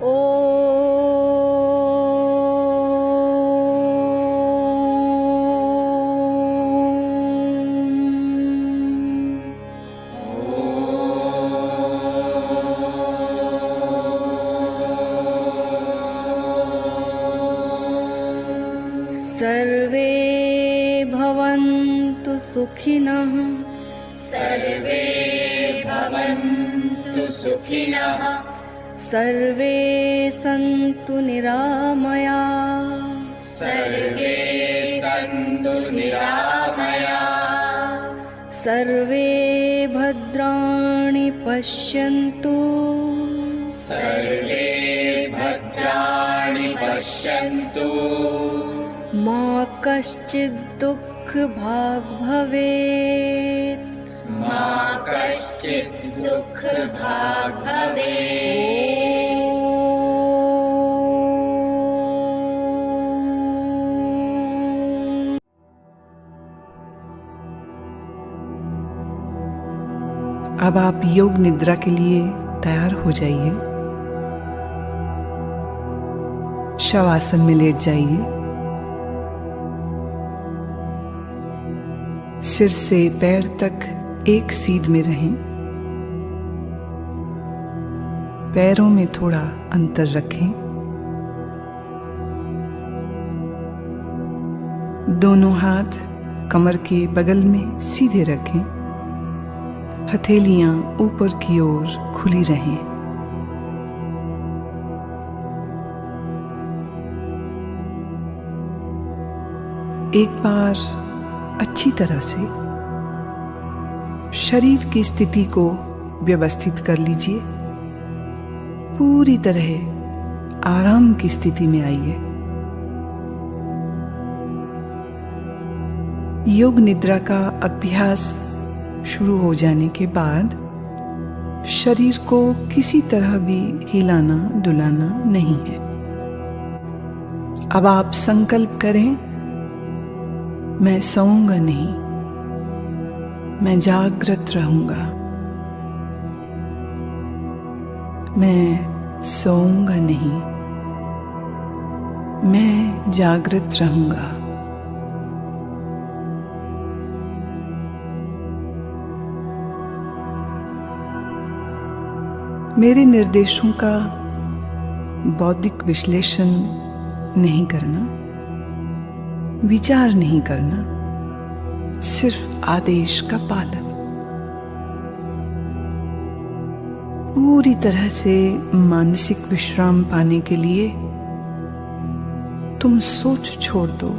सर्वे भवन्तु सुखिनः। सर्वे भवन्तु सुखिनः। सर्वे सन्तु निरामयाः। सर्वे सन्तु निरामयाः। सर्वे भद्राणि पश्यन्तु। सर्वे भद्राणि पश्यन्तु। मा कश्चित् दुःखभाग् भवेत्। मा कश्चित् दुःखभाग् भवेत्। अब आप योग निद्रा के लिए तैयार हो जाइए। शवासन में लेट जाइए। सिर से पैर तक एक सीध में रहें। पैरों में थोड़ा अंतर रखें। दोनों हाथ कमर के बगल में सीधे रखें। हथेलियां ऊपर की ओर खुली रहें। एक बार अच्छी तरह से शरीर की स्थिति को व्यवस्थित कर लीजिए। पूरी तरह आराम की स्थिति में आइए। योग निद्रा का अभ्यास शुरू हो जाने के बाद शरीर को किसी तरह भी हिलाना डुलाना नहीं है। अब आप संकल्प करें, मैं सोऊंगा नहीं, मैं जागृत रहूंगा। मैं सोऊंगा नहीं, मैं जागृत रहूंगा। मेरे निर्देशों का बौद्धिक विश्लेषण नहीं करना, विचार नहीं करना, सिर्फ आदेश का पालन। पूरी तरह से मानसिक विश्राम पाने के लिए तुम सोच छोड़ दो।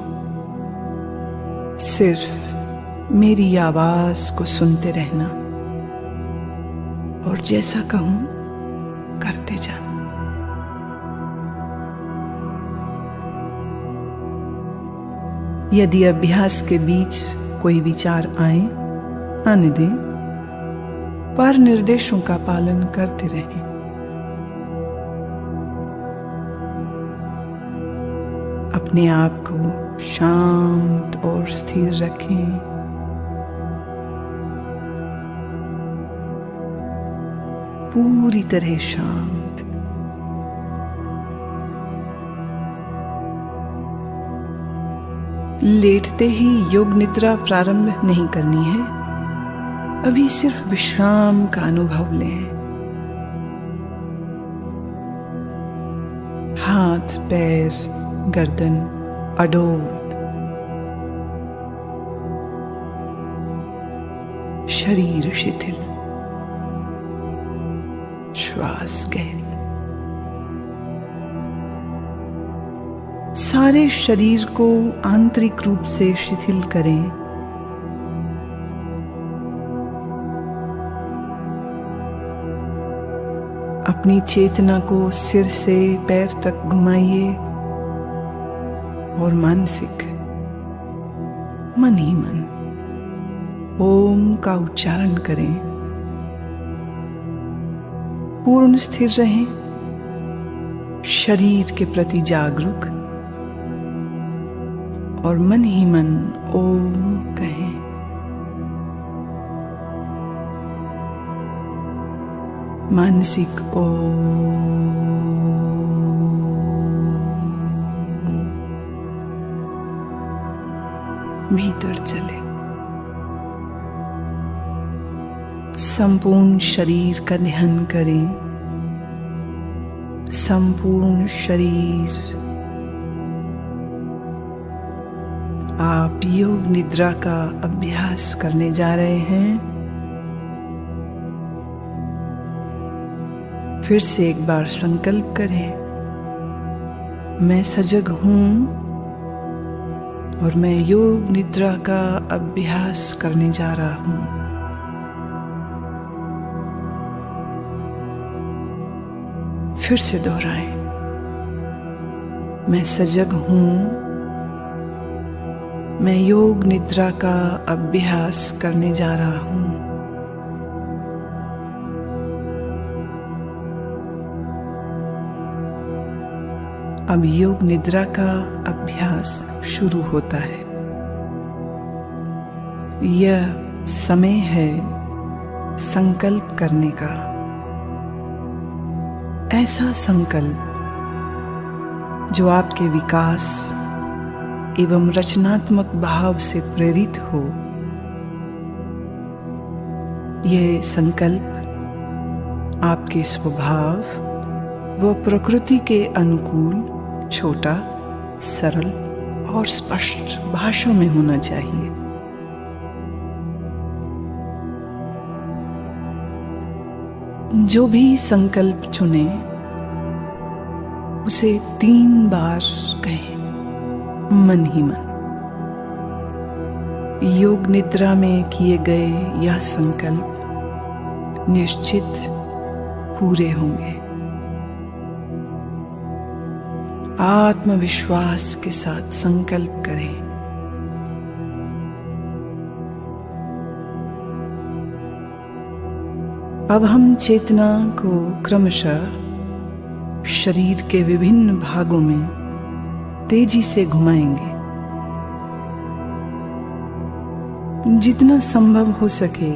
सिर्फ मेरी आवाज को सुनते रहना और जैसा कहूं करते जाना। यदि अभ्यास के बीच कोई विचार आए, आने दें, पर निर्देशों का पालन करते रहें। अपने आप को शांत और स्थिर रखें। पूरी तरह शांत। लेटते ही योग निद्रा प्रारंभ नहीं करनी है। अभी सिर्फ विश्राम का अनुभव लें। हाथ, पैर, गर्दन अडोल, शरीर शिथिल, श्वास गहरी। सारे शरीर को आंतरिक रूप से शिथिल करें। अपनी चेतना को सिर से पैर तक घुमाइए और मानसिक मन ही मन ओम का उच्चारण करें। पूर्ण स्थिर रहें, शरीर के प्रति जागरूक और मन ही मन ओम कहें। मानसिक ओम। भीतर चले। संपूर्ण शरीर का ध्यान करें। संपूर्ण शरीर। आप योग निद्रा का अभ्यास करने जा रहे हैं। फिर से एक बार संकल्प करें, मैं सजग हूं और मैं योग निद्रा का अभ्यास करने जा रहा हूं। फिर से दोहराएं, मैं सजग हूं, मैं योग निद्रा का अभ्यास करने जा रहा हूं। अब योग निद्रा का अभ्यास शुरू होता है। यह समय है संकल्प करने का। ऐसा संकल्प जो आपके विकास एवं रचनात्मक भाव से प्रेरित हो। यह संकल्प आपके स्वभाव व प्रकृति के अनुकूल, छोटा, सरल और स्पष्ट भाषा में होना चाहिए। जो भी संकल्प चुने उसे 3 बार कहें, मन ही मन। योग निद्रा में किए गए यह संकल्प निश्चित पूरे होंगे। आत्मविश्वास के साथ संकल्प करें। अब हम चेतना को क्रमशः शरीर के विभिन्न भागों में तेजी से घुमाएंगे। जितना संभव हो सके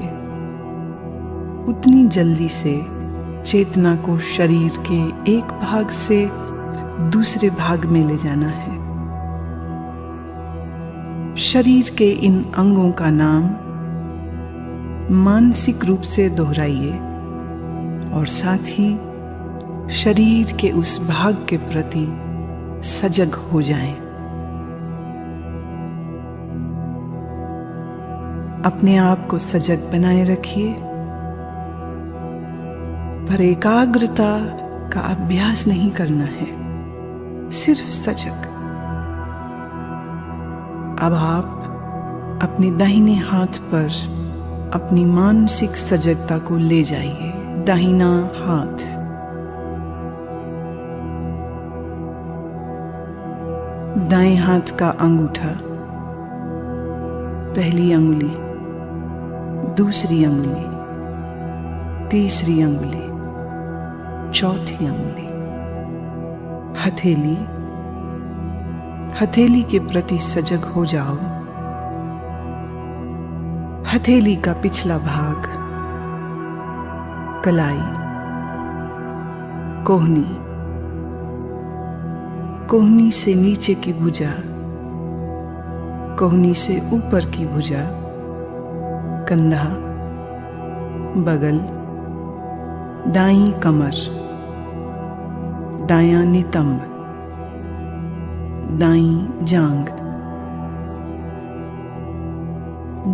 उतनी जल्दी से चेतना को शरीर के एक भाग से दूसरे भाग में ले जाना है। शरीर के इन अंगों का नाम मानसिक रूप से दोहराइए और साथ ही शरीर के उस भाग के प्रति सजग हो जाएं। अपने आप को सजग बनाए रखिए, पर एकाग्रता का अभ्यास नहीं करना है, सिर्फ सजग। अब आप अपने दाहिने हाथ पर अपनी मानसिक सजगता को ले जाइए। दाहिना हाथ, दाएं हाथ का अंगूठा, पहली अंगुली, दूसरी अंगुली, तीसरी अंगुली, चौथी अंगुली, हथेली। हथेली के प्रति सजग हो जाओ। हथेली का पिछला भाग, कलाई, कोहनी, कोहनी से नीचे की भुजा, कोहनी से ऊपर की भुजा, कंधा, बगल, दाईं कमर, दायां नितंब, दाईं जांघ,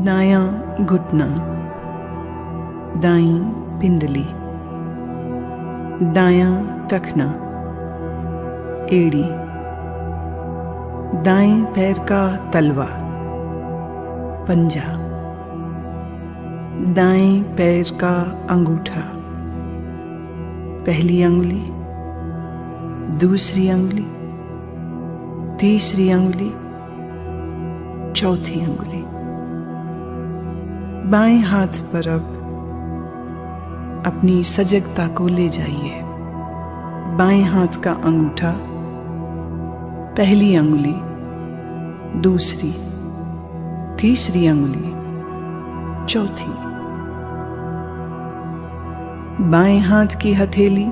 दायां घुटना, दाईं पिंडली, दायां टखना, एड़ी, दाएं पैर का तलवा, पंजा, दाएं पैर का अंगूठा, पहली अंगुली, दूसरी अंगुली, तीसरी अंगुली, चौथी अंगुली। बाएं हाथ पर अब अपनी सजगता को ले जाइए। बाएं हाथ का अंगूठा, पहली अंगुली, दूसरी, तीसरी अंगुली, चौथी। बाएं हाथ की हथेली,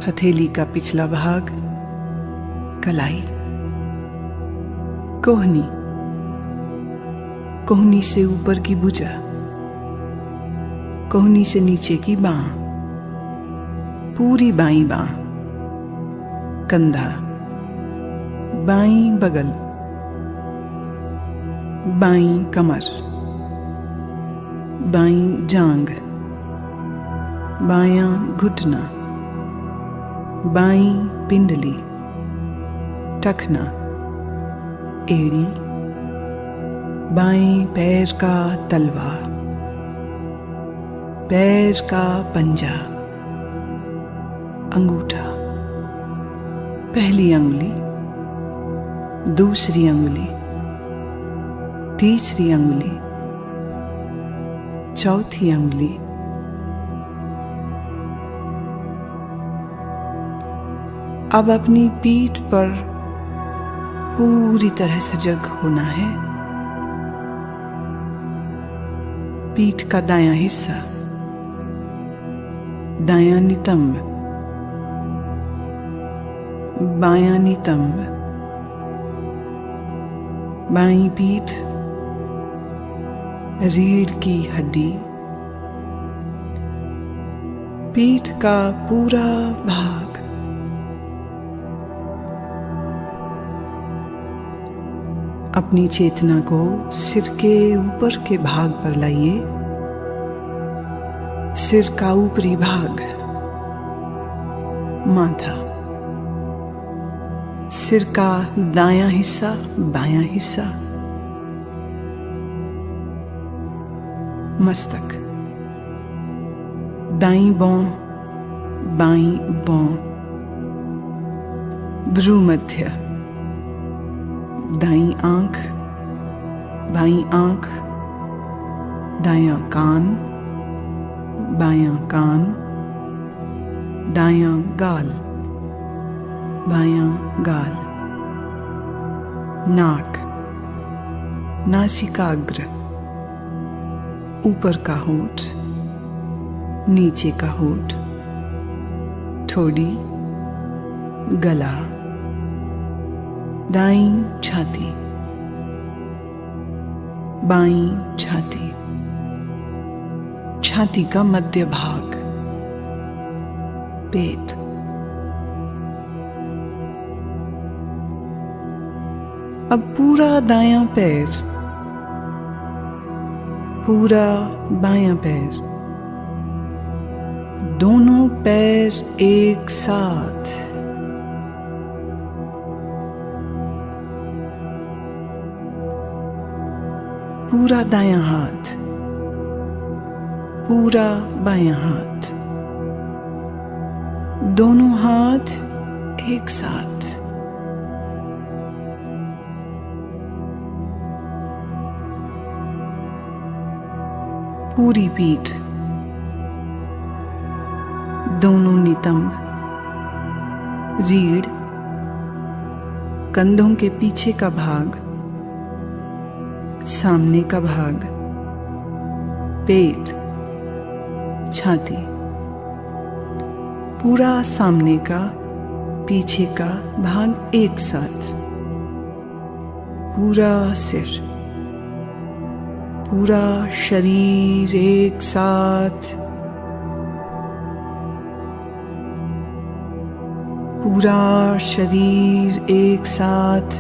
हथेली का पिछला भाग, कलाई, कोहनी, कोहनी से ऊपर की भुजा, कोहनी से नीचे की बांह, पूरी बाईं बांह, कंधा, बाईं बगल, बाईं कमर, बाईं जांघ, बायां घुटना, बाईं पिंडली, टखना, एड़ी, बाएं पैर का तलवा, पैर का पंजा, अंगूठा, पहली अंगुली, दूसरी अंगुली, तीसरी अंगुली, चौथी अंगुली, अब अपनी पीठ पर पूरी तरह सजग होना है। पीठ का दायां हिस्सा, दायां नितंब, बायां नितंब, बाईं पीठ, रीढ़ की हड्डी, पीठ का पूरा भाग, अपनी चेतना को सिर के ऊपर के भाग पर लाइए। सिर का ऊपरी भाग, माथा, सिर का दायां हिस्सा, बायां हिस्सा, मस्तक, दाईं बौं, बाईं बौं, भ्रूमध्य, दाईं आंख, बाईं आंख, दायां कान, बायां कान, दायां गाल, बायां गाल, नाक, नासिकाग्र, ऊपर का होंठ, नीचे का होंठ, ठोड़ी, गला, दाईं छाती, बाईं छाती, छाती का मध्य भाग, पेट, अब पूरा दायां पैर, पूरा बायां पैर, दोनों पैर एक साथ, पूरा दायां हाथ, पूरा बायां हाथ, दोनों हाथ एक साथ, पूरी पीठ, दोनों नितंब, रीढ़, कंधों के पीछे का भाग, सामने का भाग, पेट, छाती, पूरा सामने का पीछे का भाग एक साथ, पूरा सिर, पूरा शरीर एक साथ, पूरा शरीर एक साथ,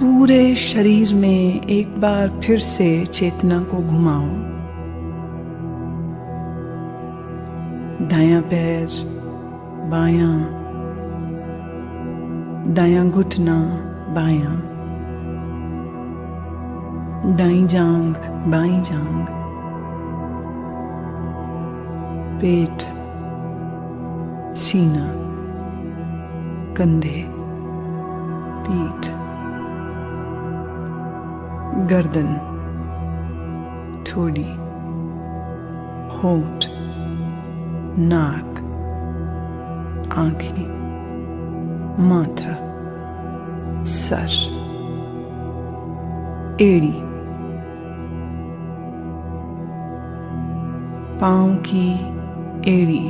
पूरे शरीर में एक बार फिर से चेतना को घुमाओ। दायां पैर, बायां, दायां घुटना, बायां, दाईं जांघ, बाईं जांघ, पेट, सीना, कंधे, पीठ, गर्दन, ठोड़ी, होंठ, नाक, आंखें, माथा, सर, एड़ी, पांव की एड़ी,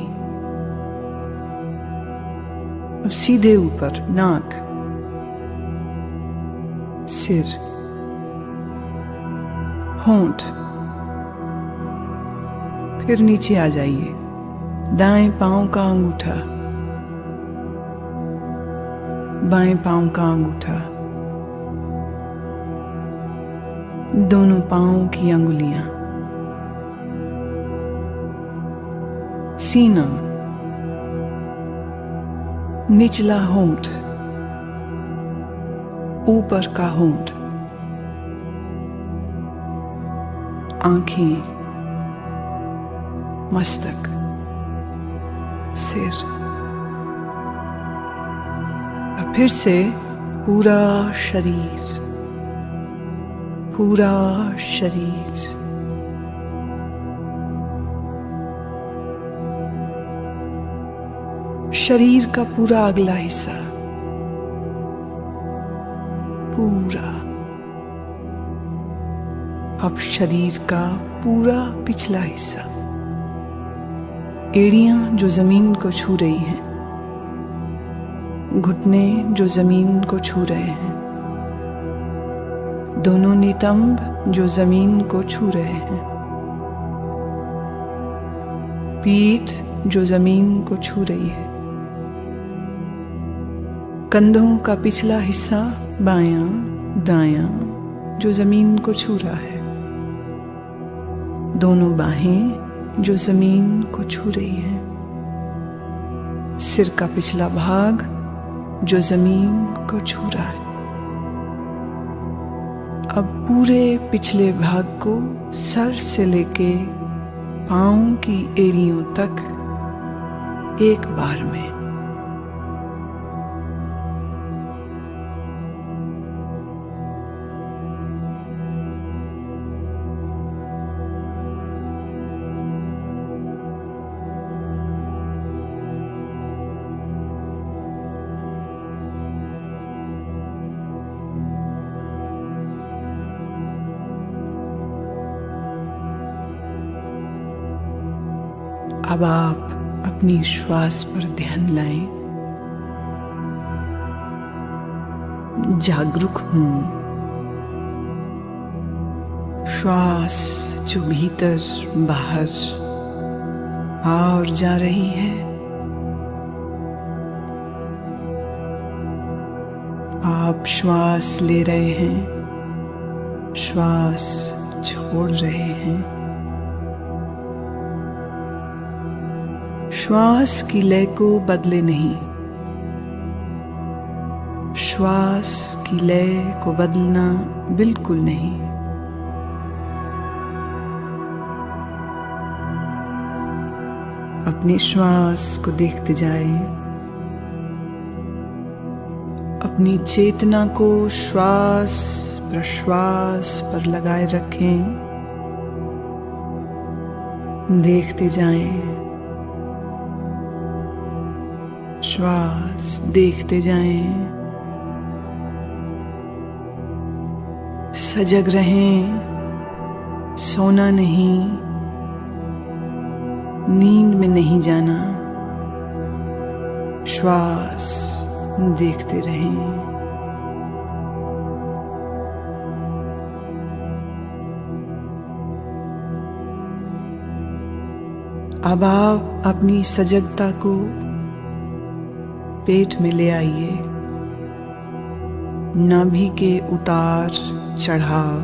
सीधे ऊपर नाक, सिर, होंठ, फिर नीचे आ जाइए। दाएं पांव का अंगूठा, बाएं पांव का अंगूठा, दोनों पांवों की अंगुलियां, सीना, निचला होंठ, ऊपर का होंठ, आंखें, मस्तक, सिर। और फिर से पूरा शरीर, पूरा शरीर। शरीर का पूरा अगला हिस्सा, पूरा। अब शरीर का पूरा पिछला हिस्सा, एड़ियां जो जमीन को छू रही हैं, घुटने जो जमीन को छू रहे हैं, दोनों नितंब जो जमीन को छू रहे हैं, पीठ जो जमीन को छू रही है, कंधों का पिछला हिस्सा बायां दायां जो जमीन को छू रहा है, दोनों बाहें जो जमीन को छू रही है, सिर का पिछला भाग जो जमीन को छू रहा है। अब पूरे पिछले भाग को सर से लेके पांव की एड़ियों तक एक बार में। अब आप अपनी श्वास पर ध्यान लाएं। जागरूक हूं। श्वास जो भीतर बाहर आ और जा रही है, आप श्वास ले रहे हैं, श्वास छोड़ रहे हैं। श्वास की लय को बदले नहीं, श्वास की लय को बदलना बिल्कुल नहीं। अपनी श्वास को देखते जाएं, अपनी चेतना को श्वास प्रश्वास पर लगाए रखें, देखते जाएं। श्वास देखते जाएं, सजग रहें, सोना नहीं, नींद में नहीं जाना, श्वास देखते रहें। अब आप अपनी सजगता को पेट में ले आइए। नाभि के उतार चढ़ाव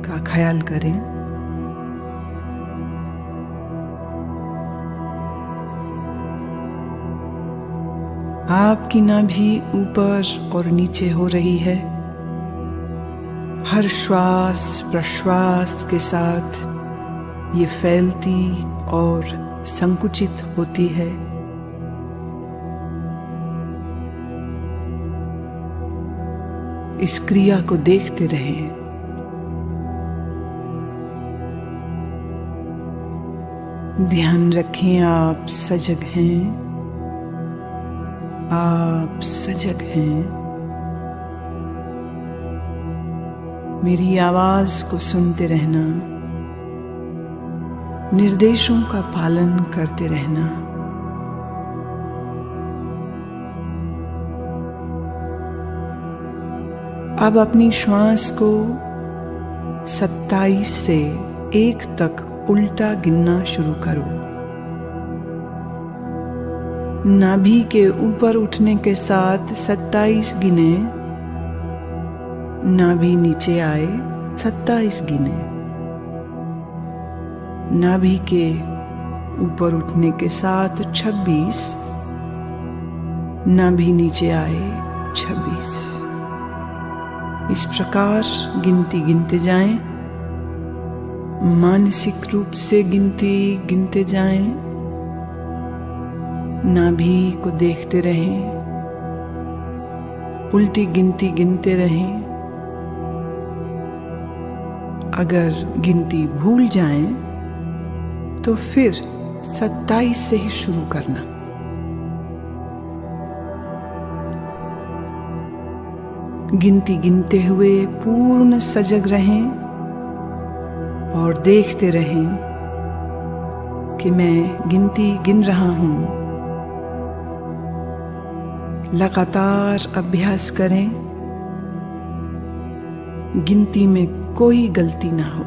का ख्याल करें। आपकी नाभि ऊपर और नीचे हो रही है। हर श्वास प्रश्वास के साथ ये फैलती और संकुचित होती है। इस क्रिया को देखते रहें। ध्यान रखें, आप सजग हैं, आप सजग हैं। मेरी आवाज को सुनते रहना, निर्देशों का पालन करते रहना। अब अपनी श्वास को 27 से 1 तक उल्टा गिनना शुरू करो। नाभि के ऊपर उठने के साथ 27 गिने, नाभि नीचे आए 27 गिने, नाभि के ऊपर उठने के साथ 26, नाभि नीचे आए 26। इस प्रकार गिनती गिनते जाएं, मानसिक रूप से गिनती गिनते जाएं, नाभि को देखते रहें, उल्टी गिनती गिनते रहें। अगर गिनती भूल जाएं तो फिर 27 से ही शुरू करना। गिनती गिनते हुए पूर्ण सजग रहें और देखते रहें कि मैं गिनती गिन रहा हूं। लगातार अभ्यास करें, गिनती में कोई गलती ना हो।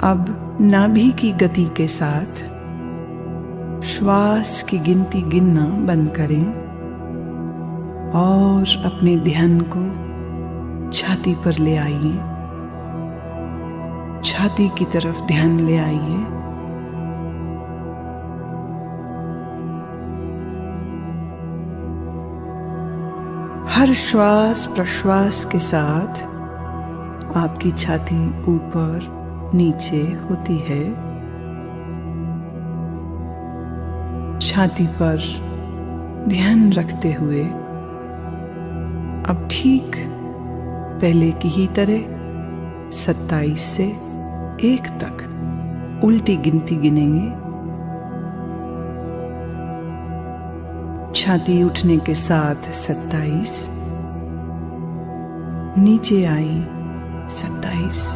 अब नाभि की गति के साथ श्वास की गिनती गिनना बंद करें और अपने ध्यान को छाती पर ले आइए। छाती की तरफ ध्यान ले आइए। हर श्वास प्रश्वास के साथ आपकी छाती ऊपर नीचे होती है। छाती पर ध्यान रखते हुए अब ठीक पहले की ही तरह 27 से 1 तक उल्टी गिनती गिनेंगे। छाती उठने के साथ 27, नीचे आई 27,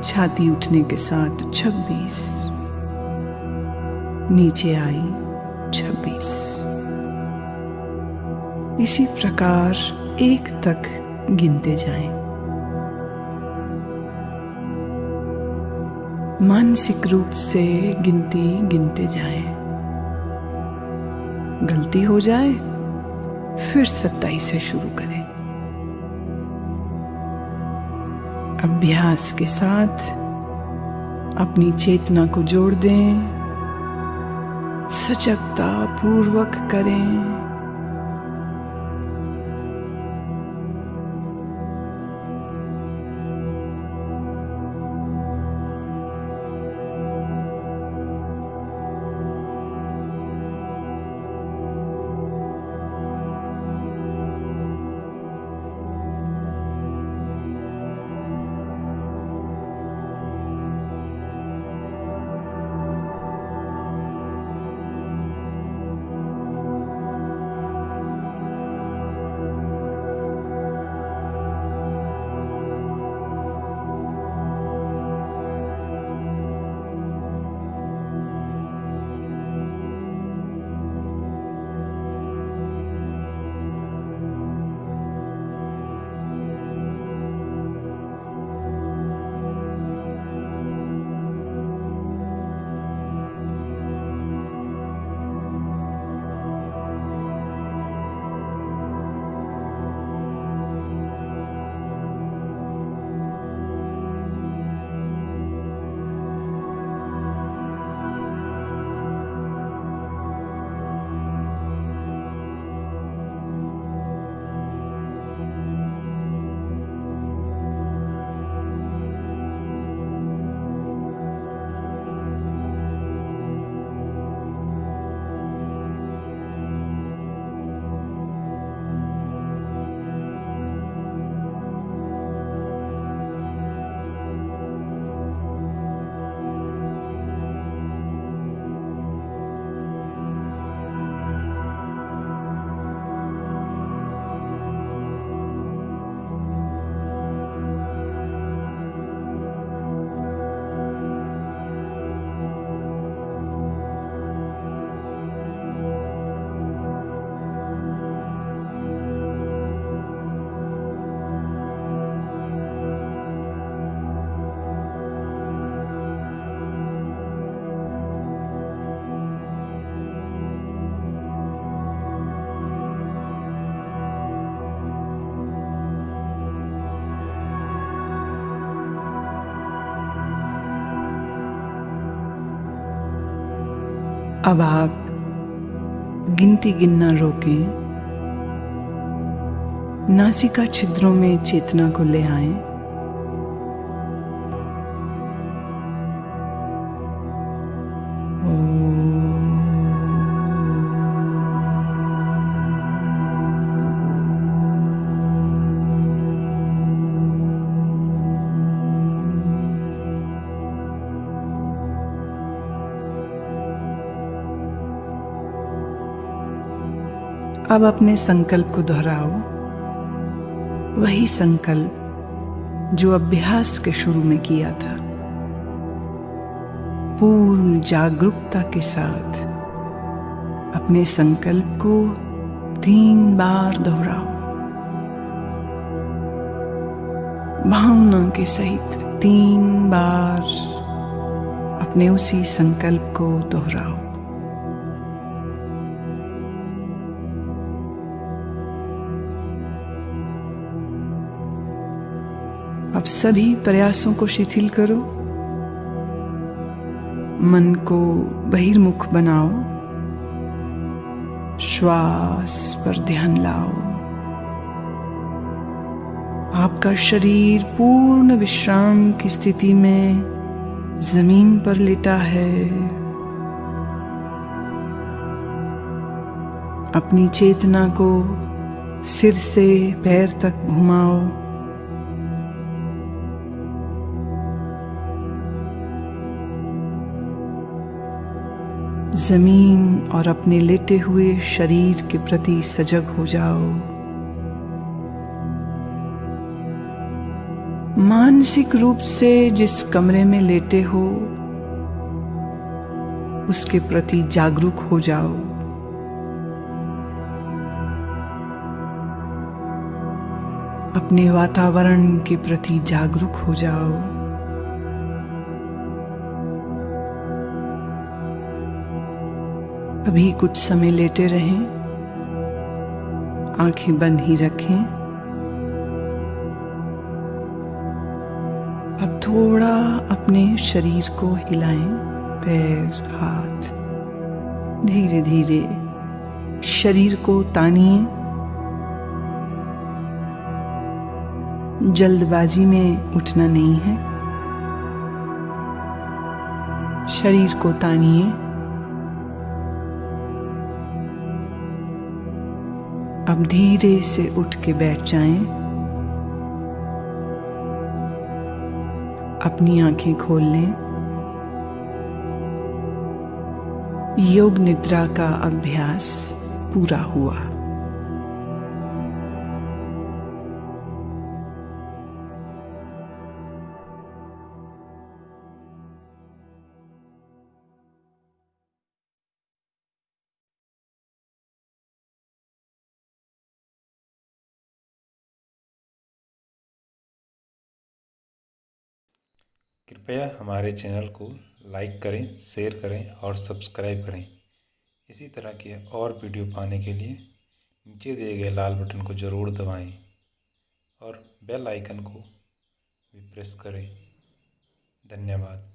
छाती उठने के साथ 26, नीचे आई 26। इसी प्रकार 1 तक गिनते जाएं। मानसिक रूप से गिनती गिनते जाएं। गलती हो जाए फिर 27 से शुरू करें। अभ्यास के साथ अपनी चेतना को जोड़ दें, सजगता पूर्वक करें। अब आप गिनती गिनना रोकें, नासिका छिद्रों में चेतना को ले आएं। अब अपने संकल्प को दोहराओ, वही संकल्प जो अभ्यास के शुरू में किया था। पूर्ण जागरूकता के साथ अपने संकल्प को 3 बार दोहराओ, भावना के सहित 3 बार अपने उसी संकल्प को दोहराओ। अब सभी प्रयासों को शिथिल करो, मन को बहिर्मुख बनाओ, श्वास पर ध्यान लाओ। आपका शरीर पूर्ण विश्राम की स्थिति में जमीन पर लेटा है। अपनी चेतना को सिर से पैर तक घुमाओ। जमीन और अपने लेटे हुए शरीर के प्रति सजग हो जाओ। मानसिक रूप से जिस कमरे में लेटे हो उसके प्रति जागरूक हो जाओ। अपने वातावरण के प्रति जागरूक हो जाओ। अभी कुछ समय लेटे रहें, आंखें बंद ही रखें। अब थोड़ा अपने शरीर को हिलाएं, पैर, हाथ। धीरे धीरे शरीर को तानिए। जल्दबाजी में उठना नहीं है। शरीर को तानिए। अब धीरे से उठ के बैठ जाएं। अपनी आंखें खोल लें। योग निद्रा का अभ्यास पूरा हुआ। कृपया हमारे चैनल को लाइक करें, शेयर करें और सब्सक्राइब करें। इसी तरह के और वीडियो पाने के लिए नीचे दिए गए लाल बटन को ज़रूर दबाएं और बेल आइकन को भी प्रेस करें। धन्यवाद।